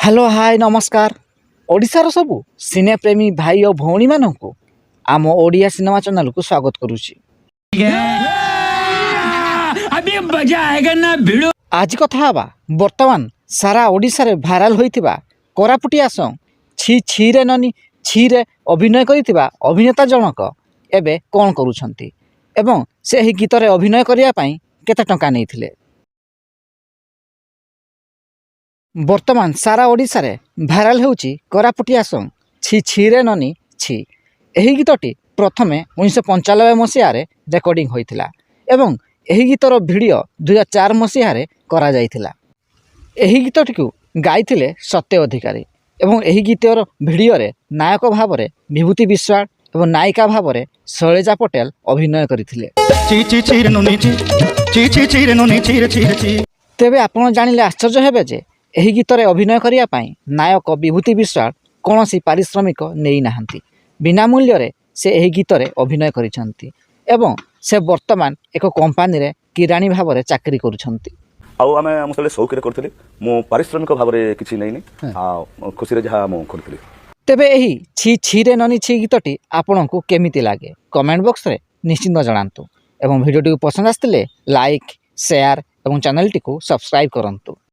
Hello hi नमस्कार ओडिशार सबु सिने प्रेमी भाई और भौणी मानू आम ओडिया सिनेमा चैनल को स्वागत करुच्ची। अभी मजा आएगा ना भिड़ो। आज कथा हवा वर्तमान सारा ओडिशा रे भाइराल होइथिबा कोरापुटिया सॉन्ग छी छी रे ननी छी रे अभिनय करिथिबा अभिनेता जनक एबे कोन करूछंती एवं से ही गीत रे अभिनय करिया पई केते टंका नैथिले। वर्तमान सारा ओडिशा रे भाइराल होउची कोरापुटिया सॉन्ग छी छी रे ननी छी। एही गीतटी प्रथमे 1995 मसीहा रे रेकर्डिंग होइथिला एवं एही गीतर भिडियो 2004 मसीहा रे करा जाइथिला। एही गीतटी को गाइथिले सत्य अधिकारी एवं एही गीतर भिडियो रे नायक भाव रे विभूति विश्वास एवं नायिका भाव रे शैलजा पटेल अभिनय करथिले। तेबे आपण जानिले आश्चर्य हेबे जे एही गीत रे अभिनय करिया पई नायक विभूति विश्वास कौनसी पारिश्रमिक नेई नाहंती। बिना मूल्य रे से एही गीत रे अभिनय करिसंती एवं से वर्तमान एक कंपनी रे किराणी भाव रे चाकरी करूछंती। आउ आमे मुसले शौक रे करथले मो पारिश्रमिक भाव रे किछि नैनी आ खुशी रे जहा मो करथले। तेबे एही छी छी रे ननी छी गीतटी आपनकु केमिति लागे कमेंट बॉक्स रे निश्चित जणांतु एवं वीडियो टी पसंद आस्तिले लाइक शेयर एवं चैनल टी को सब्सक्राइब करंतु।